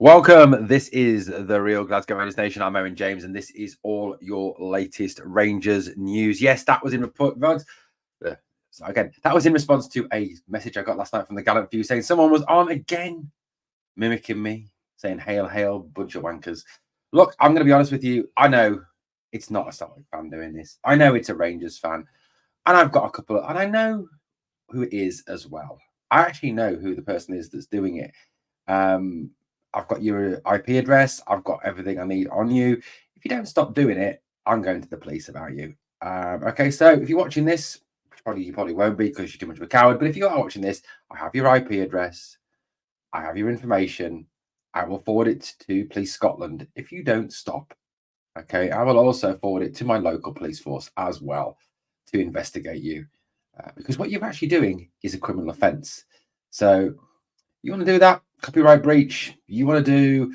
Welcome. This is the real Glasgow Rangers Nation. I'm Owen James, and this is all your latest Rangers news. Yes, that was in response. That was in response to a message I got last night from the Gallant Few saying someone was on again, mimicking me, saying "Hail, hail, bunch of wankers." Look, I'm going to be honest with you. I know it's not a Celtic fan doing this. I know it's a Rangers fan, and I've got a couple, and I know who it is as well. I actually know who the person is that's doing it. I've got your IP address. I've got everything I need on you. If you don't stop doing it, I'm going to the police about you. Okay, so if you're watching this, which you probably won't be because you're too much of a coward, but if you are watching this, I have your IP address. I have your information. I will forward it to Police Scotland if you don't stop. Okay, I will also forward it to my local police force as well to investigate you because what you're actually doing is a criminal offence. So you want to do that? Copyright breach, you want to do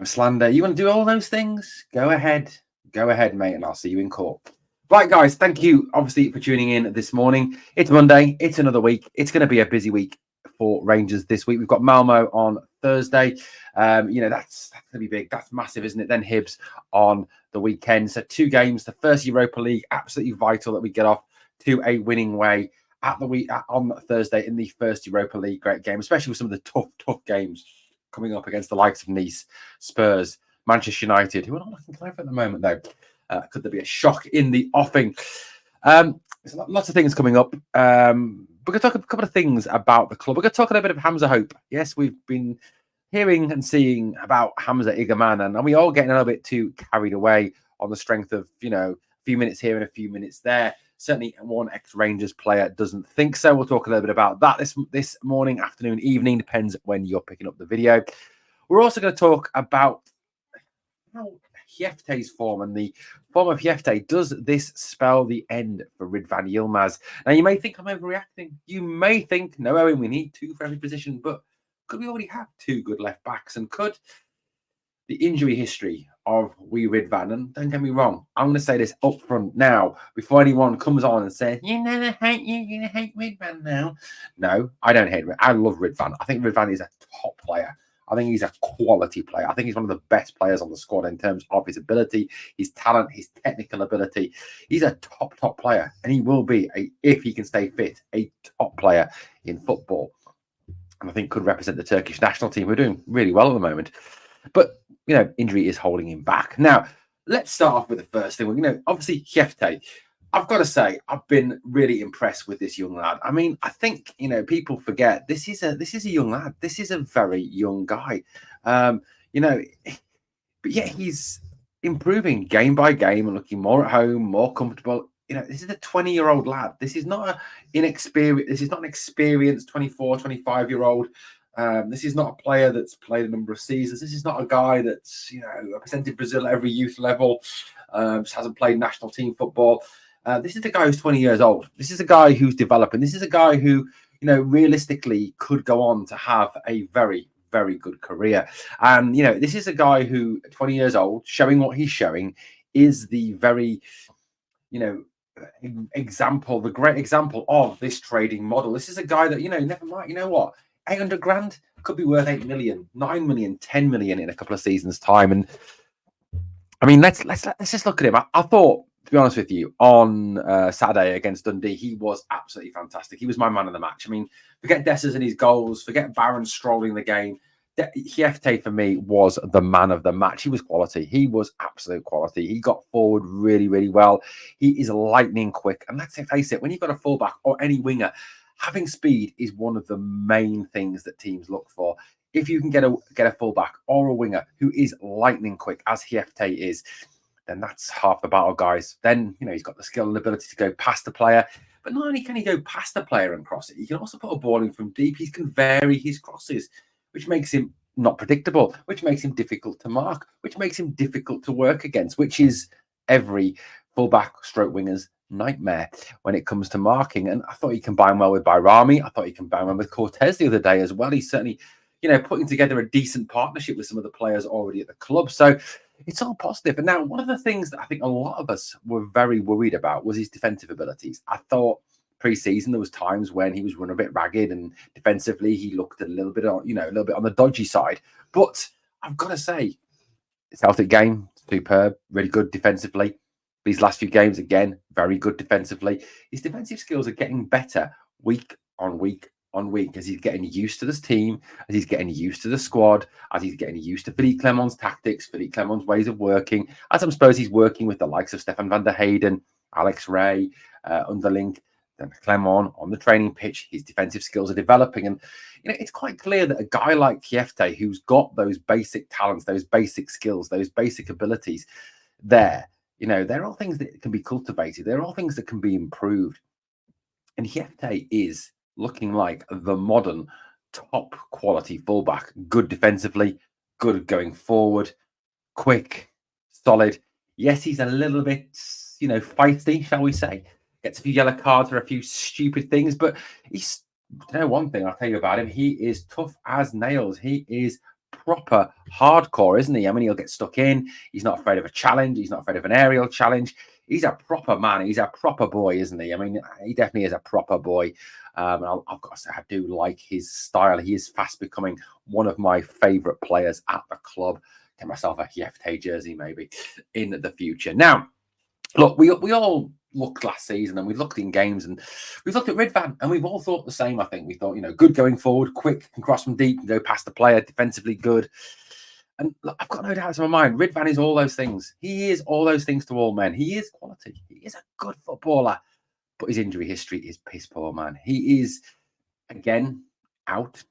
slander, you want to do all those things, go ahead, mate, and I'll see you in court. Right, guys, thank you obviously for tuning in this morning. It's Monday, it's another week. It's going to be a busy week for Rangers this week. We've got Malmo on Thursday. That's going to be big. That's massive, isn't it? Then Hibs on the weekend. So 2 games, the first Europa League, absolutely vital that we get off to a winning way on Thursday in the first Europa League great game, especially with some of the tough games coming up against the likes of Nice, Spurs, Manchester United, who are not looking clever at the moment, though. Could there be a shock in the offing? There's lots of things coming up. We're going to talk a couple of things about the club. We're going to talk a little bit of Hamza Hope. Yes, we've been hearing and seeing about Hamza Igamane, and we all getting a little bit too carried away on the strength of, a few minutes here and a few minutes there. Certainly one ex-Rangers player doesn't think so. We'll talk a little bit about that this morning, afternoon, evening, depends when you're picking up the video. We're also going to talk about how Jefte's form and the form of Jefte. Does this spell the end for Ridvan Yilmaz? Now, you may think I'm overreacting. You may think, no, Owen, we need 2 for every position, but could we already have 2 good left backs? And could the injury history of Ridvan, and don't get me wrong, I'm going to say this up front now before anyone comes on and says, you're going to hate Ridvan now. No, I don't hate Ridvan. I love Ridvan. I think Ridvan is a top player. I think he's a quality player. I think he's one of the best players on the squad in terms of his ability, his talent, his technical ability. He's a top player, and he will be, if he can stay fit, a top player in football. And I think could represent the Turkish national team, who are doing really well at the moment. But, injury is holding him back. Now, let's start off with the first thing. Obviously, Jefte. I've got to say, I've been really impressed with this young lad. I mean, I think, people forget this is a young lad. This is a very young guy. But yet he's improving game by game and looking more at home, more comfortable. This is a 20-year-old lad. This is not an experienced 24, 25-year-old. This is not a player that's played a number of seasons. This is not a guy that's, represented Brazil at every youth level, just hasn't played national team football. This is a guy who's 20 years old. This is a guy who's developing. This is a guy who, realistically could go on to have a very, very good career. And, this is a guy who, 20 years old, showing what he's showing, is the very, the great example of this trading model. This is a guy that, never mind, 800 grand could be worth 8 million, 9 million, 10 million in a couple of seasons' time. And I mean, let's just look at him. I thought, to be honest with you, on Saturday against Dundee, he was absolutely fantastic. He was my man of the match. I mean, forget Dessers and his goals, forget Barron strolling the game. Jefte, for me, was the man of the match. He was quality. He was absolute quality. He got forward really, really well. He is lightning quick. And let's face it, when you've got a fullback or any winger, having speed is one of the main things that teams look for. If you can get a fullback or a winger who is lightning quick, as Jefte is, then that's half the battle, guys. Then, he's got the skill and ability to go past the player. But not only can he go past the player and cross it, he can also put a ball in from deep. He can vary his crosses, which makes him not predictable, which makes him difficult to mark, which makes him difficult to work against, which is every fullback stroke winger's nightmare when it comes to marking. And I thought he combined well with Bayrami. I thought he combined well with Cortez the other day as well. He's certainly, putting together a decent partnership with some of the players already at the club. So it's all positive. And now, one of the things that I think a lot of us were very worried about was his defensive abilities. I thought pre-season there was times when he was running a bit ragged and defensively he looked a little bit on, a little bit on the dodgy side. But I've got to say, Celtic game, superb, really good defensively. These last few games, again, very good defensively. His defensive skills are getting better week on week on week as he's getting used to this team, as he's getting used to the squad, as he's getting used to Philippe Clement's tactics, Philippe Clement's ways of working. As I suppose he's working with the likes of Stefan van der Heyden, Alex Ray, Underling, then Clement on the training pitch. His defensive skills are developing. And it's quite clear that a guy like Jefte, who's got those basic talents, those basic skills, those basic abilities there, they're all things that can be cultivated. They're all things that can be improved. And Jefte is looking like the modern top quality fullback. Good defensively, good going forward, quick, solid. Yes, he's a little bit, feisty, shall we say. Gets a few yellow cards for a few stupid things, but he's, one thing I'll tell you about him, he is tough as nails. He is proper hardcore, isn't he? I mean, he'll get stuck in. He's not afraid of a challenge. He's not afraid of an aerial challenge. He's a proper man. He's a proper boy, isn't he? I mean, he definitely is a proper boy. I've got to say, I do like his style. He is fast becoming one of my favourite players at the club. Get myself a Jefte jersey maybe in the future. Now, look, we all looked last season and we looked in games and we've looked at Ridvan and we've all thought the same. I think we thought, good going forward, quick, can cross from deep, can go past the player, defensively good. And look, I've got no doubts in my mind. Ridvan is all those things. He is all those things to all men. He is quality. He is a good footballer, but his injury history is piss poor, man. He is again out.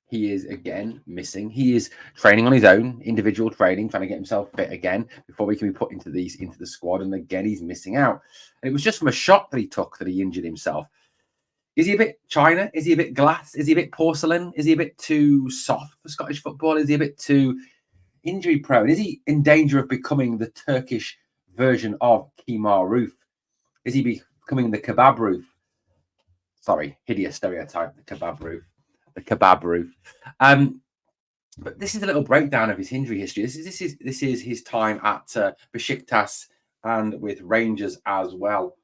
He is again missing. He is training on his own, individual training, trying to get himself fit again before we can be put into the squad. And again, he's missing out. And it was just from a shot that he took that he injured himself. Is he a bit China? Is he a bit glass? Is he a bit porcelain? Is he a bit too soft for Scottish football? Is he a bit too injury prone? Is he in danger of becoming the Turkish version of Kemar Roof? Is he becoming the kebab roof? Sorry, hideous stereotype, the kebab roof. The kebab roof. But this is a little breakdown of his injury history. This is his time at Besiktas and with Rangers as well.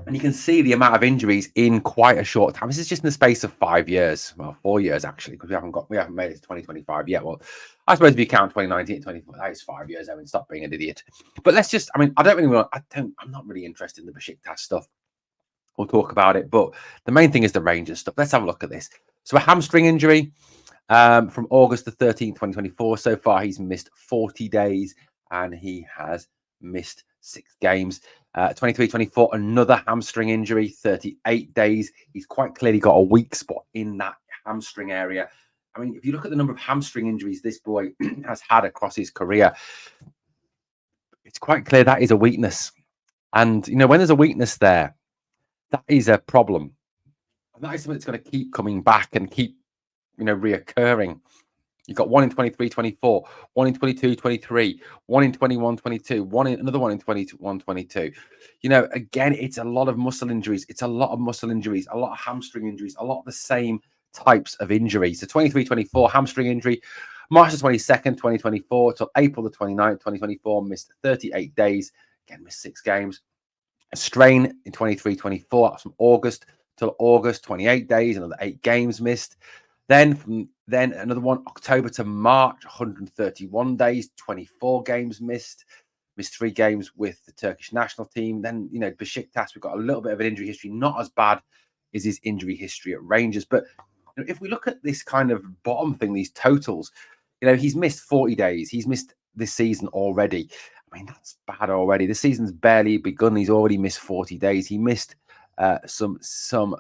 And you can see the amount of injuries in quite a short time. This is just in the space of 5 years. Well, 4 years actually, because we haven't made it to 2025 yet. Well, I suppose if you count 2019 and 2024, that is 5 years. I mean, stop being an idiot. But let's just, I'm not really interested in the Besiktas stuff. We'll talk about it, but the main thing is the Rangers stuff. Let's have a look at this. So a hamstring injury from August the 13th, 2024. So far, he's missed 40 days and he has missed 6 games. 23-24, another hamstring injury, 38 days. He's quite clearly got a weak spot in that hamstring area. I mean, if you look at the number of hamstring injuries this boy has had across his career, it's quite clear that is a weakness. And, when there's a weakness there, that is a problem. And that is something that's going to keep coming back and keep, reoccurring. You've got 1 in 23-24, 1 in 22-23, 1 in 21-22, another 1 in 21-22. Again, it's a lot of muscle injuries. It's a lot of muscle injuries, a lot of hamstring injuries, a lot of the same types of injuries. So 23-24 hamstring injury, March the 22nd, 2024 till April the 29th, 2024, missed 38 days. Again, missed 6 games. A strain in 23-24, that's from August till August, 28 days, another 8 games missed. Then another one, October to March, 131 days, 24 games missed 3 games with the Turkish national team. Then, Besiktas, we've got a little bit of an injury history, not as bad as his injury history at Rangers. But if we look at this kind of bottom thing, these totals, he's missed 40 days. He's missed this season already. I mean, that's bad already. The season's barely begun. He's already missed 40 days. He missed some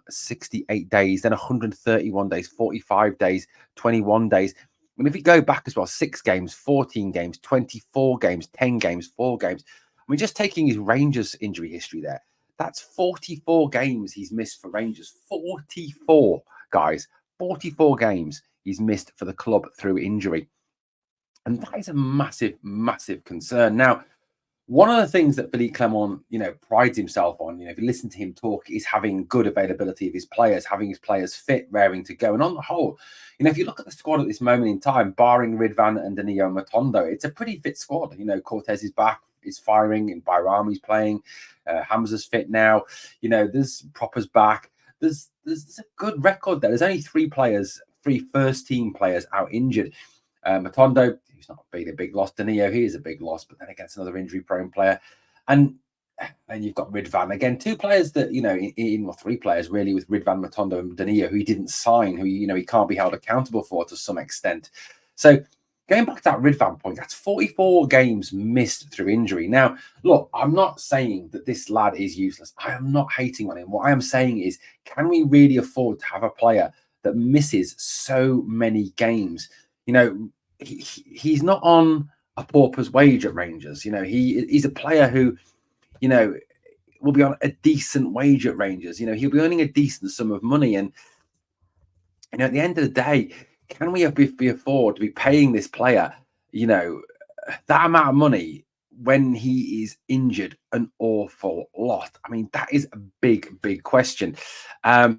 68 days, then 131 days, 45 days, 21 days. I mean, if you go back as well, 6 games, 14 games, 24 games, 10 games, 4 games. I mean, just taking his Rangers injury history there, that's 44 games he's missed for Rangers. 44, guys. 44 games he's missed for the club through injury. And that is a massive, massive concern. Now, one of the things that Philippe Clement, prides himself on, if you listen to him talk, is having good availability of his players, having his players fit, raring to go. And on the whole, if you look at the squad at this moment in time, barring Ridvan and Danilo Matondo, it's a pretty fit squad. Cortez is back, is firing, and Bayrami's playing. Hamza's fit now. There's Proper's back. There's a good record there. There's only 3 players three first-team players out injured. Matondo, who's not been a big loss. Danilo, he is a big loss, but then against another injury-prone player. And you've got Ridvan. Again, two players that, or three players really, with Ridvan, Matondo and Danilo, who he didn't sign, who, he can't be held accountable for to some extent. So going back to that Ridvan point, that's 44 games missed through injury. Now, look, I'm not saying that this lad is useless. I am not hating on him. What I am saying is, can we really afford to have a player that misses so many games? He's not on a pauper's wage at Rangers. He's a player who, will be on a decent wage at Rangers. He'll be earning a decent sum of money. And, at the end of the day, can we afford to be paying this player, that amount of money when he is injured an awful lot? I mean, that is a big, big question. I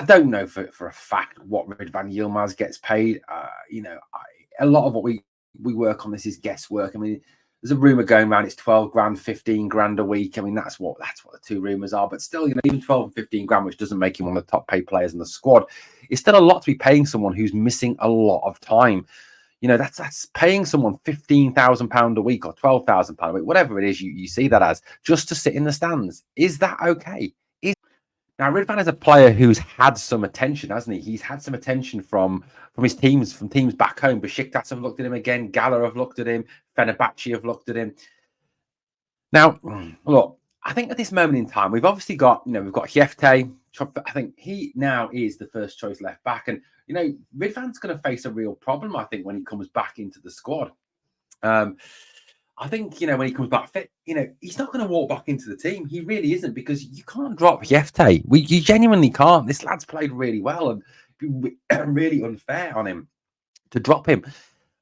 don't know for a fact what Ridvan Yilmaz gets paid. A lot of what we work on this is guesswork. I mean, there's a rumor going around it's 12 grand, 15 grand a week. I mean, that's what the two rumors are. But still, even 12 and 15 grand, which doesn't make him one of the top paid players in the squad, it's still a lot to be paying someone who's missing a lot of time. That's paying someone £15,000 a week or £12,000 a week, whatever it is you see that as, just to sit in the stands. Is that okay? Now, Ridvan is a player who's had some attention, hasn't he? He's had some attention from his teams, from teams back home. Besiktas have looked at him again. Gala have looked at him. Fenerbahce have looked at him. Now, look, I think at this moment in time, we've obviously got, we've got Jefte. I think he now is the first choice left back. And, Ridvan's going to face a real problem, I think, when he comes back into the squad. I think, when he comes back fit, he's not going to walk back into the team. He really isn't, because you can't drop Jefte. You genuinely can't. This lad's played really well, and it'd be really unfair on him to drop him.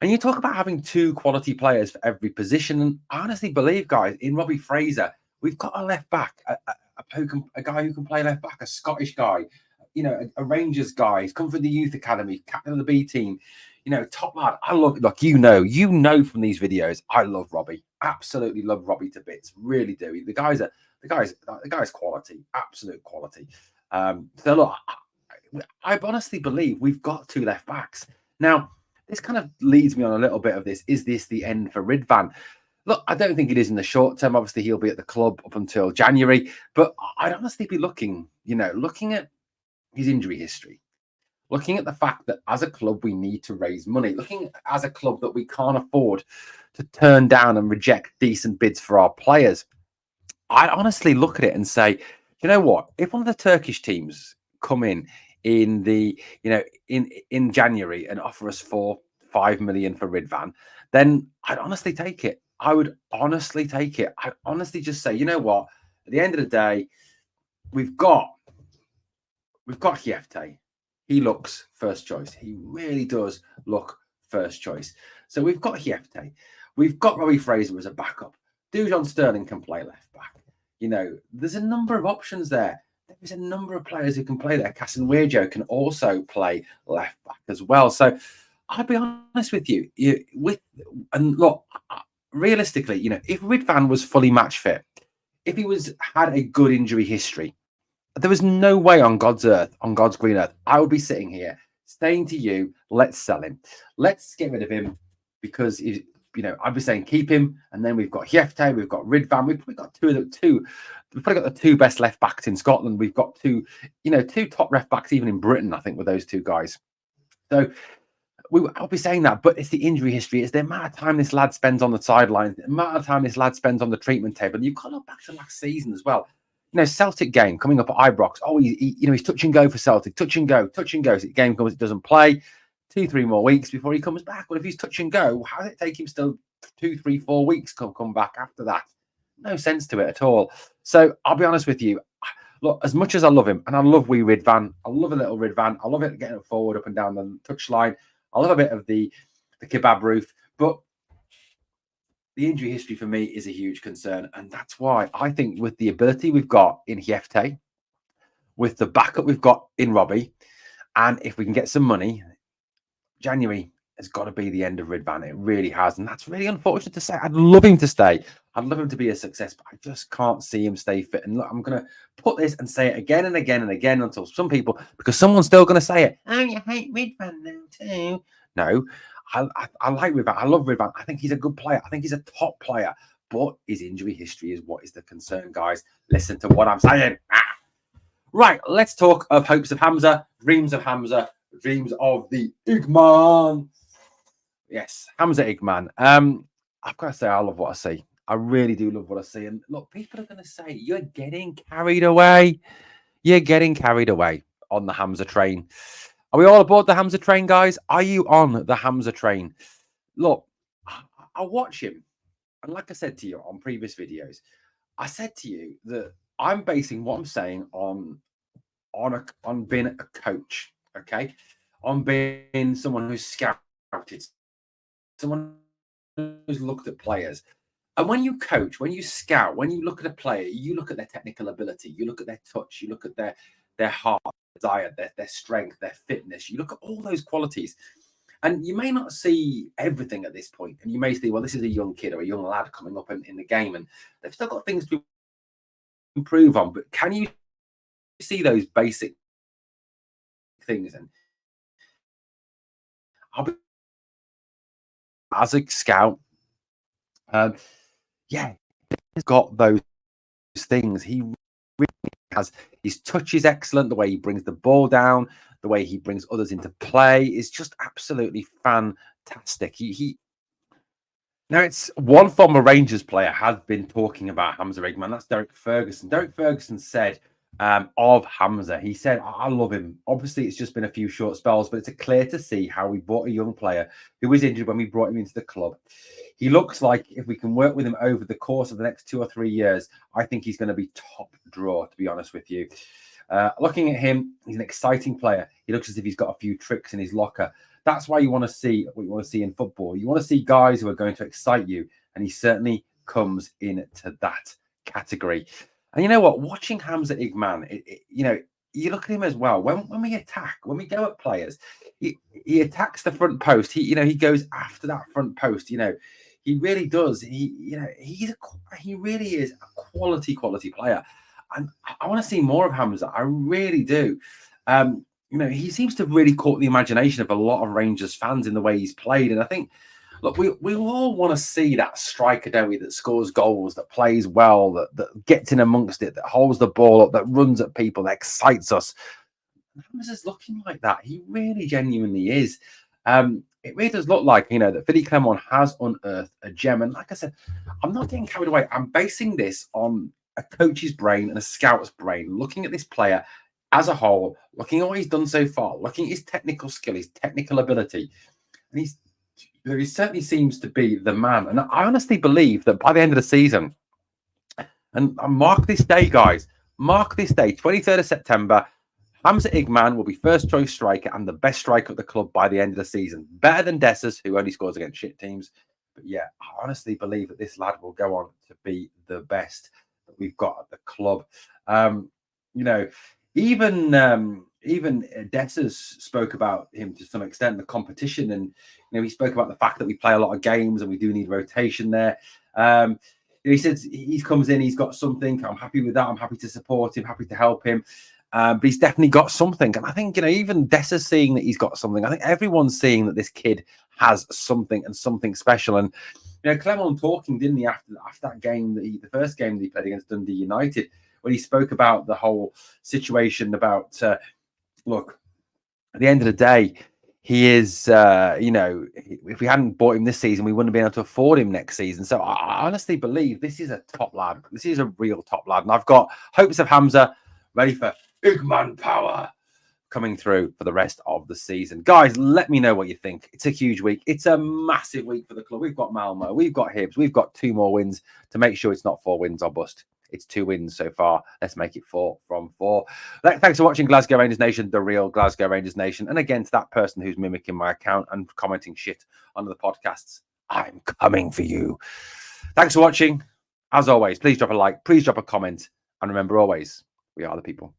And you talk about having two quality players for every position. And I honestly believe, guys, in Robbie Fraser, we've got a left back, a guy who can play left back, a Scottish guy, a Rangers guy. He's come from the youth academy, captain of the B team. Top lad. I love, look, from these videos, I love Robbie. Absolutely love Robbie to bits. Really do. The guy's quality, absolute quality. So look, I honestly believe we've got two left backs. Now, this kind of leads me on a little bit of this. Is this the end for Ridvan? Look, I don't think it is in the short term. Obviously, he'll be at the club up until January. But I'd honestly be looking at his injury history. Looking at the fact that as a club, we need to raise money. Looking as a club that we can't afford to turn down and reject decent bids for our players. I honestly look at it and say, you know what? If one of the Turkish teams come in the, in January and offer us 4-5 million for Ridvan, then I'd honestly take it. I would honestly take it. I'd honestly just say, you know what? At the end of the day, we've got Jefte. He looks first choice. He really does look first choice. So we've got Jefte. We've got Robbie Fraser as a backup. Dujon Sterling can play left back. There's a number of options there. There's a number of players who can play there. Casanwejo can also play left back as well. So I'll be honest with you. And look, realistically, if Ridvan was fully match fit, if he had a good injury history, there was no way on God's earth, on God's green earth, I would be sitting here saying to you, let's sell him. Let's get rid of him, because, I'd be saying keep him. And then we've got Jefte, we've got Ridvan. We've probably got we've probably got the two best left backs in Scotland. We've got two top left backs even in Britain, I think, with those two guys. So I'll be saying that, but it's the injury history. It's the amount of time this lad spends on the sidelines, the amount of time this lad spends on the treatment table. And you've got to look back to last season as well. Celtic game coming up at Ibrox. Oh, he's touch and go for Celtic. Touch and go. The game comes, it doesn't play. 2-3 more weeks before he comes back. Well, if he's touch and go, how does it take him still 2, 3, 4 weeks to come back after that? No sense to it at all. So I'll be honest with you. Look, as much as I love him, and I love wee Ridvan, I love a little Ridvan. I love it getting it forward, up and down the touchline. I love a bit of the kebab roof, but the injury history for me is a huge concern. And that's why I think with the ability we've got in Jefte, with the backup we've got in Robbie, and if we can get some money, January has got to be the end of Ridvan. It really has. And that's really unfortunate to say. I'd love him to stay. I'd love him to be a success, but I just can't see him stay fit. And look, I'm going to put this and say it again and again and again until some people, because someone's still going to say it. Oh, you hate Ridvan now too. No, I like Ridvan. I love Ridvan. I think he's a good player. I think he's a top player. But his injury history is what is the concern, guys. Listen to what I'm saying. Right, let's talk of hopes of Hamza, dreams of the Igamane. Yes, Hamza Igamane. I've got to say, I love what I see. I really do love what I see. And look, people are going to say, you're getting carried away. You're getting carried away on the Hamza train. Are we all aboard the Hamza train, guys? Are you on the Hamza train? Look, I watch him. And like I said to you on previous videos, I said to you that I'm basing what I'm saying on being a coach, okay? On being someone who's scouted, someone who's looked at players. And when you coach, when you scout, when you look at a player, you look at their technical ability, you look at their touch, you look at their heart, desire, their strength, their fitness. You look at all those qualities. And you may not see everything at this point. And you may see, well, this is a young kid or a young lad coming up in the game, and they've still got things to improve on. But can you see those basic things? And I'll be, as a scout, yeah, he's got those things. He really has. His touch is excellent. The way he brings the ball down, the way he brings others into play is just absolutely fantastic. Now, it's one former Rangers player has been talking about Hamza Igamane. That's Derek Ferguson. Derek Ferguson said of Hamza, he said, I love him. Obviously, it's just been a few short spells, but it's clear to see how we brought a young player who was injured when we brought him into the club. He looks like if we can work with him over the course of the next 2 or 3 years, I think he's going to be top draw, to be honest with you. Looking at him, he's an exciting player. He looks as if he's got a few tricks in his locker. That's why you want to see what you want to see in football. You want to see guys who are going to excite you, and he certainly comes into that category. And you know what? Watching Hamza Igamane, you look at him as well. When we attack, when we go at players, he attacks the front post. He goes after that front post. He really does. He really is a quality player, and I want to see more of Hamza. I really do. He seems to have really caught the imagination of a lot of Rangers fans in the way he's played. And I think, look, we all want to see that striker, don't we, that scores goals, that plays well, that gets in amongst it, that holds the ball up, that runs at people, that excites us. Hamza's looking like that. He really genuinely is. It really does look like, that Philly Clement has unearthed a gem. And like I said, I'm not getting carried away. I'm basing this on a coach's brain and a scout's brain, looking at this player as a whole, looking at what he's done so far, looking at his technical skill, his technical ability, and he certainly seems to be the man. And I honestly believe that by the end of the season, and mark this day, guys, mark this day, 23rd of September, Hamza Igamane will be first choice striker and the best striker at the club by the end of the season. Better than Dessers, who only scores against shit teams. But yeah, I honestly believe that this lad will go on to be the best that we've got at the club. Even Dessers spoke about him to some extent, the competition, and he spoke about the fact that we play a lot of games and we do need rotation there. He says he comes in, he's got something. I'm happy with that. I'm happy to support him, happy to help him. But he's definitely got something, and I think even Dessers seeing that he's got something. I think everyone's seeing that this kid has something and something special. And Clement talking, didn't he, after that game, the first game that he played against Dundee United, when he spoke about the whole situation about, look, at the end of the day, he is, if we hadn't bought him this season, we wouldn't have been able to afford him next season. So I honestly believe this is a top lad. This is a real top lad. And I've got hopes of Hamza ready for Igamane power coming through for the rest of the season. Guys, let me know what you think. It's a huge week. It's a massive week for the club. We've got Malmo, we've got Hibs, we've got 2 more wins to make sure it's not 4 wins or bust. It's 2 wins so far. Let's make it 4 from 4. Thanks for watching Glasgow Rangers Nation, the real Glasgow Rangers Nation. And again, to that person who's mimicking my account and commenting shit under the podcasts, I'm coming for you. Thanks for watching. As always, please drop a like, please drop a comment. And remember always, we are the people.